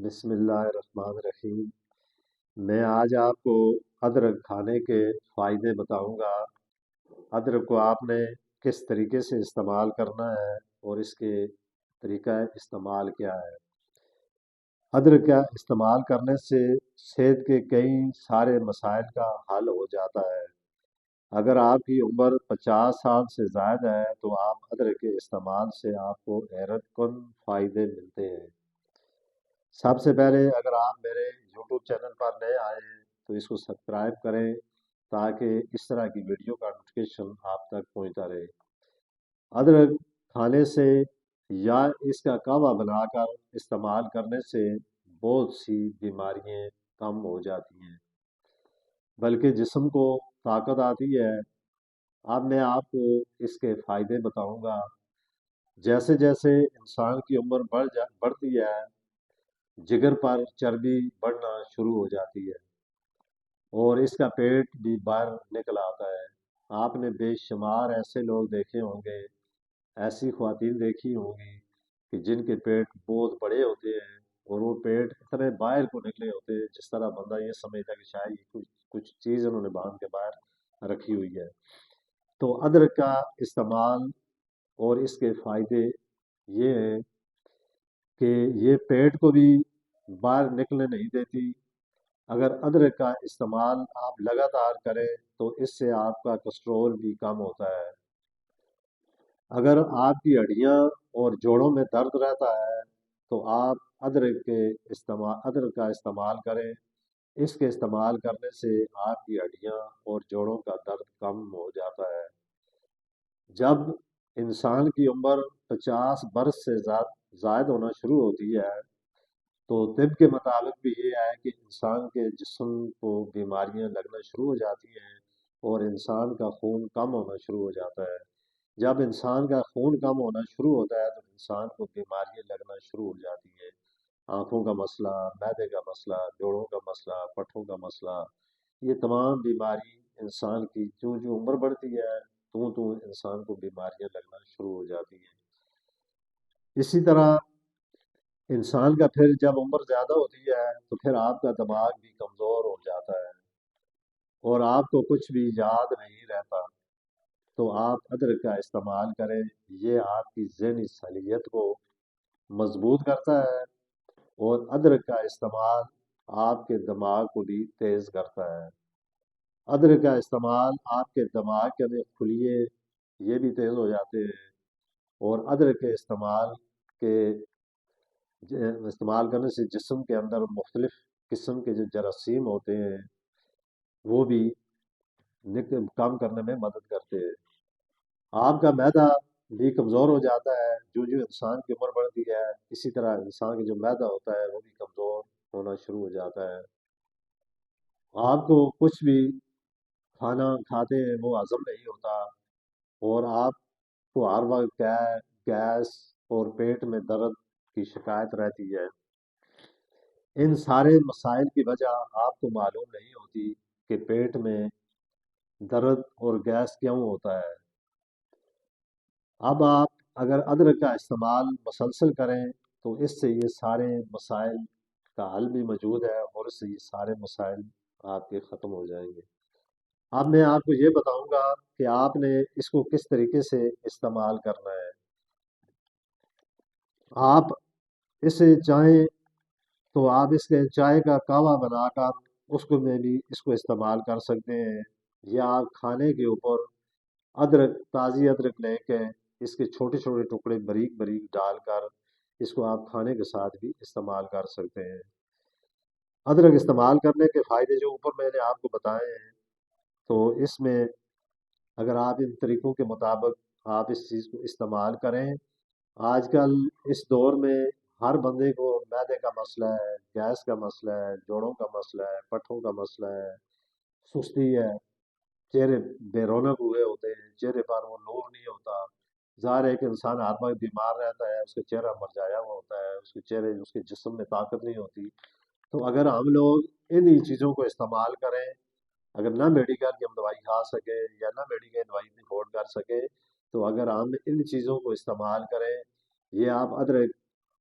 بسم اللہ الرحمن الرحیم۔ میں آج آپ کو ادرک کھانے کے فائدے بتاؤں گا۔ ادرک کو آپ نے کس طریقے سے استعمال کرنا ہے اور اس کے طریقہ استعمال کیا ہے۔ ادرک کا استعمال کرنے سے صحت کے کئی سارے مسائل کا حل ہو جاتا ہے۔ اگر آپ کی عمر 50 سال سے زائد ہے تو آپ ادرک کے استعمال سے آپ کو حیرت کن فائدے ملتے ہیں۔ سب سے پہلے اگر آپ میرے یوٹیوب چینل پر نئے آئے ہیں تو اس کو سبسکرائب کریں تاکہ اس طرح کی ویڈیو کا نوٹیفیکیشن آپ تک پہنچتا رہے۔ ادرک کھانے سے یا اس کا قہوہ بنا کر استعمال کرنے سے بہت سی بیماریاں کم ہو جاتی ہیں، بلکہ جسم کو طاقت آتی ہے۔ اب میں آپ کو اس کے فائدے بتاؤں گا۔ جیسے جیسے انسان کی عمر بڑھتی ہے، جگر پر چربی بڑھنا شروع ہو جاتی ہے اور اس کا پیٹ بھی باہر نکل آتا ہے۔ آپ نے بے شمار ایسے لوگ دیکھے ہوں گے، ایسی خواتین دیکھی ہوں گی کہ جن کے پیٹ بہت بڑے ہوتے ہیں اور وہ پیٹ اتنے باہر کو نکلے ہوتے ہیں جس طرح بندہ یہ سمجھتا ہے کہ شاید یہ کچھ چیز انہوں نے باندھ کے باہر رکھی ہوئی ہے۔ تو ادرک کا استعمال اور اس کے فائدے یہ ہیں کہ یہ پیٹ کو بھی باہر نکلنے نہیں دیتی۔ اگر ادرک کا استعمال آپ لگاتار کریں تو اس سے آپ کا کولیسٹرول بھی کم ہوتا ہے۔ اگر آپ کی ہڈیاں اور جوڑوں میں درد رہتا ہے تو آپ ادرک کا استعمال کریں۔ اس کے استعمال کرنے سے آپ کی ہڈیاں اور جوڑوں کا درد کم ہو جاتا ہے۔ جب انسان کی عمر 50 برس سے زائد ہونا شروع ہوتی ہے تو طب کے مطابق بھی یہ ہے کہ انسان کے جسم کو بیماریاں لگنا شروع ہو جاتی ہیں اور انسان کا خون کم ہونا شروع ہو جاتا ہے۔ جب انسان کا خون کم ہونا شروع ہوتا ہے تو انسان کو بیماریاں لگنا شروع ہو جاتی ہیں۔ آنکھوں کا مسئلہ، معدے کا مسئلہ، جوڑوں کا مسئلہ، پٹھوں کا مسئلہ، یہ تمام بیماری انسان کی جو عمر بڑھتی ہے تو انسان کو بیماریاں لگنا شروع ہو جاتی ہیں۔ اسی طرح انسان کا پھر جب عمر زیادہ ہوتی ہے تو پھر آپ کا دماغ بھی کمزور ہو جاتا ہے اور آپ کو کچھ بھی یاد نہیں رہتا۔ تو آپ ادرک کا استعمال کریں، یہ آپ کی ذہنی صلاحیت کو مضبوط کرتا ہے اور ادرک کا استعمال آپ کے دماغ کو بھی تیز کرتا ہے۔ ادرک کا استعمال آپ کے دماغ کے اندر خلیے یہ بھی تیز ہو جاتے ہیں اور ادرک کے کے استعمال کرنے سے جسم کے اندر مختلف قسم کے جو جراثیم ہوتے ہیں وہ بھی کام کرنے میں مدد کرتے ہیں۔ آپ کا معدہ بھی کمزور ہو جاتا ہے۔ جو انسان کی عمر بڑھتی ہے اسی طرح انسان کا جو معدہ ہوتا ہے وہ بھی کمزور ہونا شروع ہو جاتا ہے۔ آپ کو کچھ بھی کھانا کھاتے ہیں وہ ہضم نہیں ہوتا اور آپ کو ہر وقت گیس اور پیٹ میں درد کی شکایت رہتی ہے۔ ان سارے مسائل کی وجہ آپ کو معلوم نہیں ہوتی کہ پیٹ میں درد اور گیس کیوں ہوتا ہے۔ اب آپ اگر ادرک کا استعمال مسلسل کریں تو اس سے یہ سارے مسائل کا حل بھی موجود ہے اور اس سے یہ سارے مسائل آپ کے ختم ہو جائیں گے۔ اب میں آپ کو یہ بتاؤں گا کہ آپ نے اس کو کس طریقے سے استعمال کرنا ہے۔ آپ اسے چاہیں تو آپ اس کے چائے کا قہوہ بنا کر اس کو استعمال کر سکتے ہیں، یا آپ کھانے کے اوپر تازی ادرک لے کے اس کے چھوٹے چھوٹے ٹکڑے باریک باریک ڈال کر اس کو آپ کھانے کے ساتھ بھی استعمال کر سکتے ہیں۔ ادرک استعمال کرنے کے فائدے جو اوپر میں نے آپ کو بتائے ہیں، تو اس میں اگر آپ ان طریقوں کے مطابق آپ اس چیز کو استعمال کریں، آج کل اس دور میں ہر بندے کو معدے کا مسئلہ ہے، گیس کا مسئلہ ہے، جوڑوں کا مسئلہ ہے، پٹھوں کا مسئلہ ہے، سستی ہے، چہرے بے رونق ہوئے ہوتے ہیں، چہرے پر وہ نور نہیں ہوتا۔ ظاہر ہے کہ انسان ہر وقت بیمار رہتا ہے، اس کا چہرہ مرجھایا ہوا ہوتا ہے، اس کے جسم میں طاقت نہیں ہوتی۔ تو اگر ہم لوگ انہی چیزوں کو استعمال کریں، اگر نہ میڈیکل کی ہم دوائی کھا سکے یا نہ میڈیکل دوائی افورڈ کر سکے، تو اگر ہم ان چیزوں کو استعمال کریں، یہ آپ ادرک